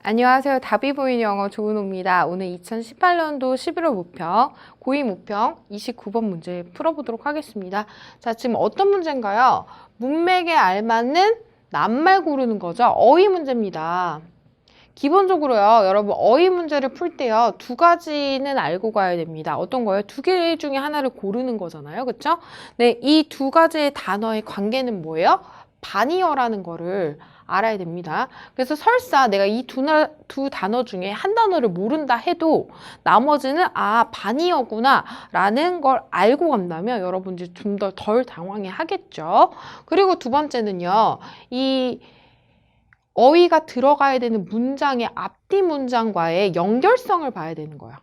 안녕하세요. 답이 보이는 영어 조은호입니다. 오늘 2018년도 11월 모평, 고2 모평 29번 문제 풀어보도록 하겠습니다. 자, 지금 어떤 문제인가요? 문맥에 알맞는 낱말 고르는 거죠. 어휘 문제입니다. 기본적으로요, 여러분 어휘 문제를 풀 때요, 두 가지는 알고 가야 됩니다. 어떤 거예요? 두 개 중에 하나를 고르는 거잖아요. 그쵸? 네, 이 두 가지의 단어의 관계는 뭐예요? 반의어라는 거를 알아야 됩니다. 그래서 설사 내가 이 두 단어 중에 한 단어를 모른다 해도 나머지는 반의어구나 라는 걸 알고 간다면 여러분 이제 좀 더 덜 당황해 하겠죠. 그리고 두 번째는요, 이 어휘가 들어가야 되는 문장의 앞뒤 문장과의 연결성을 봐야 되는 거예요.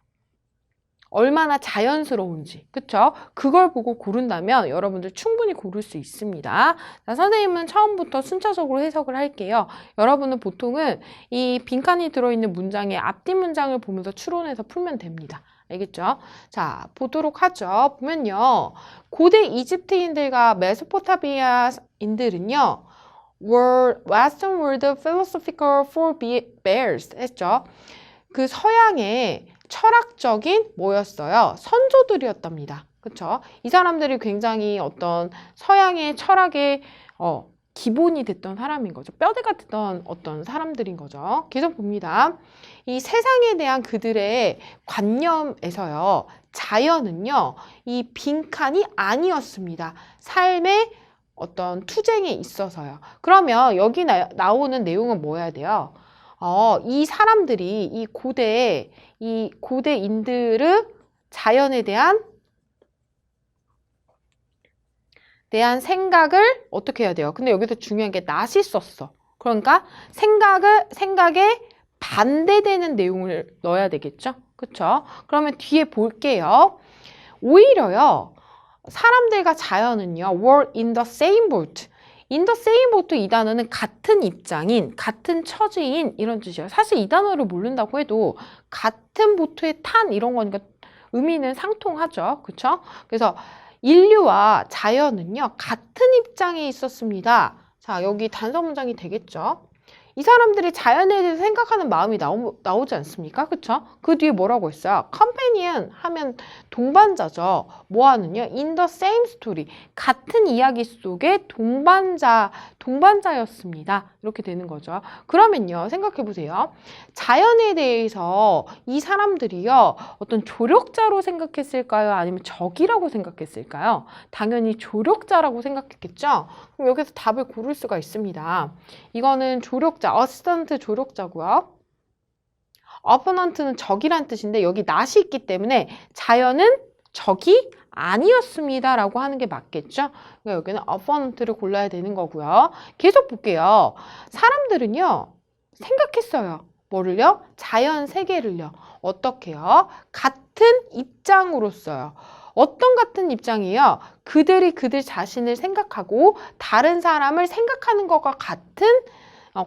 얼마나 자연스러운지, 그쵸? 그걸 보고 고른다면 여러분들 충분히 고를 수 있습니다. 자, 선생님은 처음부터 순차적으로 해석을 할게요. 여러분은 보통은 이 빈칸이 들어있는 문장의 앞뒤 문장을 보면서 추론해서 풀면 됩니다. 알겠죠? 자, 보도록 하죠. 보면요, 고대 이집트인들과 메소포타미아인들은요, Western world philosophical forebears 했죠. 그 서양의 철학적인 뭐였어요? 선조들이었답니다. 그쵸? 이 사람들이 굉장히 어떤 서양의 철학의 기본이 됐던 사람인 거죠. 뼈대가 됐던 어떤 사람들인 거죠. 계속 봅니다. 이 세상에 대한 그들의 관념에서요, 자연은요, 이 빈칸이 아니었습니다. 삶의 어떤 투쟁에 있어서요. 그러면 여기 나오는 내용은 뭐여야 돼요? 이 사람들이 이 고대인들의 자연에 대한 생각을 어떻게 해야 돼요? 근데 여기서 중요한 게 not이 썼어. 그러니까 생각에 반대되는 내용을 넣어야 되겠죠? 그쵸? 그러면 뒤에 볼게요. 오히려요, 사람들과 자연은요, were in the same boat. in the same boat 이 단어는 같은 입장인, 같은 처지인 이런 뜻이에요. 사실 이 단어를 모른다고 해도 같은 보트에 탄 이런 거니까 의미는 상통하죠. 그쵸? 그래서 인류와 자연은요, 같은 입장에 있었습니다. 자, 여기 단서 문장이 되겠죠? 이 사람들이 자연에 대해서 생각하는 마음이 나오지 않습니까? 그쵸? 그 뒤에 뭐라고 했어요? companion 하면 동반자죠. 뭐하는요? in the same story. 같은 이야기 속에 동반자였습니다. 이렇게 되는 거죠. 그러면요, 생각해 보세요. 자연에 대해서 이 사람들이요, 어떤 조력자로 생각했을까요? 아니면 적이라고 생각했을까요? 당연히 조력자라고 생각했겠죠? 그럼 여기서 답을 고를 수가 있습니다. 이거는 조력자, 어시스턴트 조력자고요. 어포넌트는 적이란 뜻인데 여기 not이 있기 때문에 자연은 적이 아니었습니다 라고 하는 게 맞겠죠? 그러니까 여기는 어포넌트를 골라야 되는 거고요. 계속 볼게요. 사람들은요, 생각했어요. 뭐를요? 자연 세계를요. 어떻게요? 같은 입장으로서요. 어떤 같은 입장이에요? 그들이 그들 자신을 생각하고 다른 사람을 생각하는 것과 같은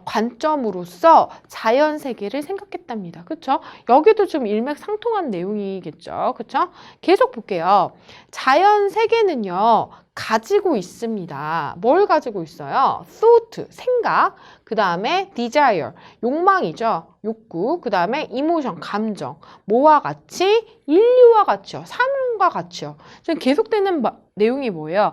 관점으로서 자연 세계를 생각했답니다. 그쵸? 여기도 좀 일맥상통한 내용이겠죠. 그쵸? 계속 볼게요. 자연 세계는요, 가지고 있습니다. 뭘 가지고 있어요? thought, 생각. 그 다음에 desire, 욕망이죠. 욕구. 그 다음에 emotion, 감정. 뭐와 같이? 인류와 같이요. 사람과 같이요. 지금 계속되는 내용이 뭐예요?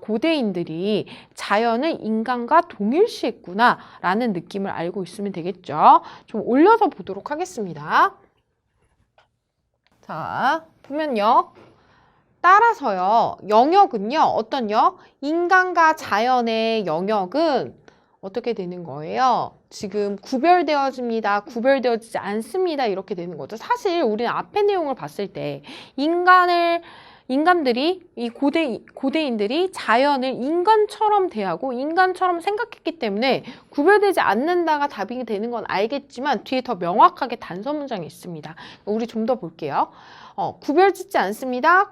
고대인들이 자연을 인간과 동일시했구나 라는 느낌을 알고 있으면 되겠죠. 좀 올려서 보도록 하겠습니다. 자, 보면요. 따라서요, 영역은요, 어떤요? 인간과 자연의 영역은 어떻게 되는 거예요? 지금 구별되어집니다. 구별되어지지 않습니다. 이렇게 되는 거죠. 사실 우리는 앞의 내용을 봤을 때 인간들이 이 고대인들이 자연을 인간처럼 대하고 인간처럼 생각했기 때문에 구별되지 않는다가 답이 되는 건 알겠지만 뒤에 더 명확하게 단서 문장이 있습니다. 우리 좀 더 볼게요. 구별짓지 않습니다.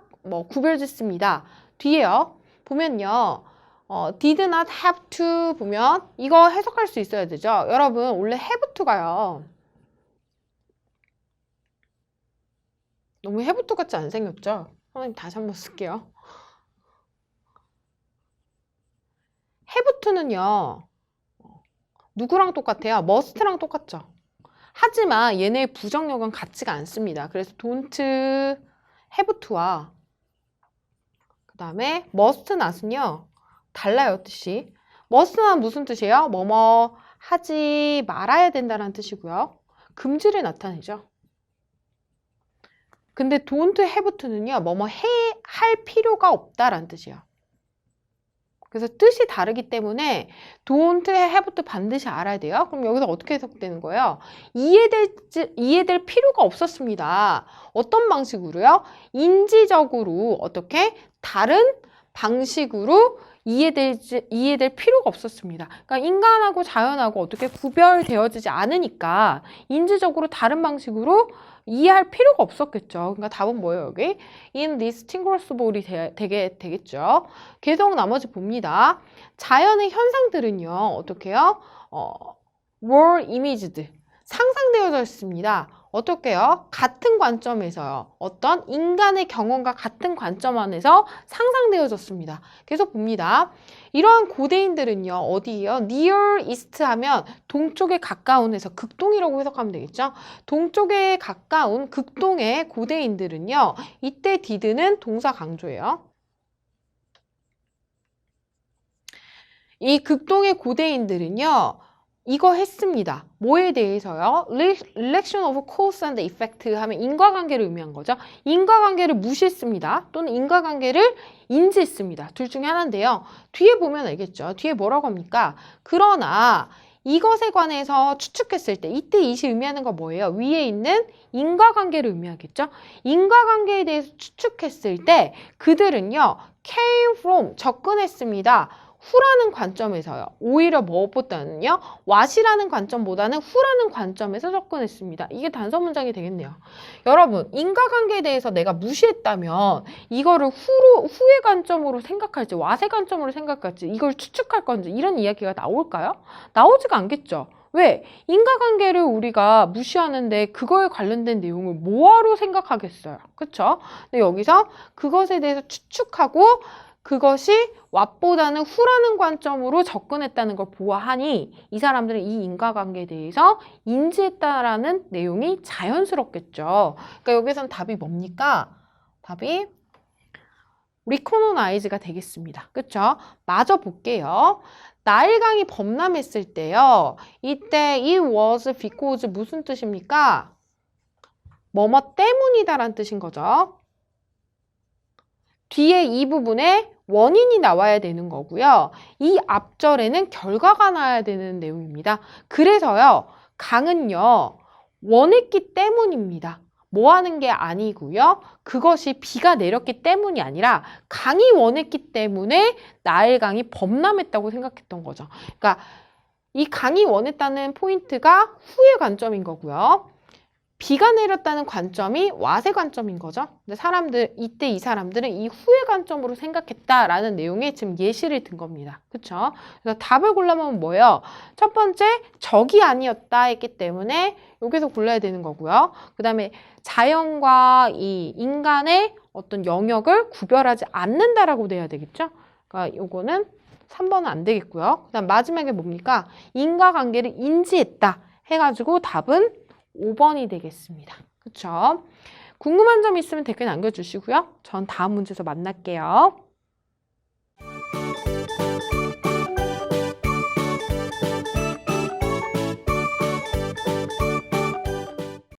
구별짓습니다. 뒤에요. 보면요. did not have to 보면 이거 해석할 수 있어야 되죠. 여러분 원래 have to가요. 너무 have to 같지 안 생겼죠? 선생님 다시 한번 쓸게요. have to는요. 누구랑 똑같아요? must랑 똑같죠. 하지만 얘네의 부정역은 같지가 않습니다. 그래서 don't have to와 그 다음에 must not은요. 달라요, 뜻이. must not 무슨 뜻이에요? 뭐뭐 하지 말아야 된다는 뜻이고요. 금지를 나타내죠. 근데 don't have to는요. 뭐뭐 할 필요가 없다라는 뜻이에요. 그래서 뜻이 다르기 때문에 don't have to 반드시 알아야 돼요. 그럼 여기서 어떻게 해석되는 거예요? 이해될 필요가 없었습니다. 어떤 방식으로요? 인지적으로 어떻게? 다른 방식으로 이해될 필요가 없었습니다. 그러니까 인간하고 자연하고 어떻게 구별되어지지 않으니까 인지적으로 다른 방식으로 이해할 필요가 없었겠죠. 그러니까 답은 뭐예요, 여기? indistinguishable이 되겠죠. 계속 나머지 봅니다. 자연의 현상들은요, 어떻게 해요? were imaged. 상상되어져 있습니다. 어떻게 해요? 같은 관점에서요. 어떤 인간의 경험과 같은 관점 안에서 상상되어졌습니다. 계속 봅니다. 이러한 고대인들은요. 어디예요? near east 하면 동쪽에 가까운에서 극동이라고 해석하면 되겠죠? 동쪽에 가까운 극동의 고대인들은요. 이때 did는 동사 강조예요. 이 극동의 고대인들은요. 이거 했습니다. 뭐에 대해서요? Relation of cause and effect 하면 인과관계를 의미한 거죠. 인과관계를 무시했습니다. 또는 인과관계를 인지했습니다. 둘 중에 하나인데요. 뒤에 보면 알겠죠. 뒤에 뭐라고 합니까? 그러나 이것에 관해서 추측했을 때 이때 이시 의미하는 거 뭐예요? 위에 있는 인과관계를 의미하겠죠. 인과관계에 대해서 추측했을 때 그들은요. came from 접근했습니다. 후라는 관점에서요. 오히려 무엇보다는요. what이라는 관점보다는 후라는 관점에서 접근했습니다. 이게 단서 문장이 되겠네요. 여러분, 인과관계에 대해서 내가 무시했다면 이거를 후의 관점으로 생각할지 what의 관점으로 생각할지 이걸 추측할 건지 이런 이야기가 나올까요? 나오지가 않겠죠. 왜? 인과관계를 우리가 무시하는데 그거에 관련된 내용을 뭐하러 생각하겠어요. 그쵸? 근데 여기서 그것에 대해서 추측하고 그것이 what보다는 who라는 관점으로 접근했다는 걸 보아하니 이 사람들은 이 인과관계에 대해서 인지했다라는 내용이 자연스럽겠죠. 그러니까 여기서는 답이 뭡니까? 답이 recognize가 되겠습니다. 그쵸? 마저 볼게요. 나일강이 범람했을 때요. 이때 it was because 무슨 뜻입니까? 뭐뭐 때문이다라는 뜻인 거죠. 뒤에 이 부분에 원인이 나와야 되는 거고요. 이 앞절에는 결과가 나와야 되는 내용입니다. 그래서요. 강은요. 원했기 때문입니다. 뭐 하는 게 아니고요. 그것이 비가 내렸기 때문이 아니라 강이 원했기 때문에 나일강이 범람했다고 생각했던 거죠. 그러니까 이 강이 원했다는 포인트가 후의 관점인 거고요. 비가 내렸다는 관점이 what의 관점인 거죠. 근데 이때 이 사람들은 이 후의 관점으로 생각했다라는 내용에 지금 예시를 든 겁니다. 그쵸? 그래서 답을 골라보면 뭐예요? 첫 번째, 적이 아니었다 했기 때문에 여기서 골라야 되는 거고요. 그 다음에 자연과 이 인간의 어떤 영역을 구별하지 않는다라고 돼야 되겠죠? 그러니까 요거는 3번은 안 되겠고요. 그 다음 마지막에 뭡니까? 인과관계를 인지했다 해가지고 답은 5번이 되겠습니다. 그쵸? 궁금한 점 있으면 댓글 남겨주시고요. 전 다음 문제에서 만날게요.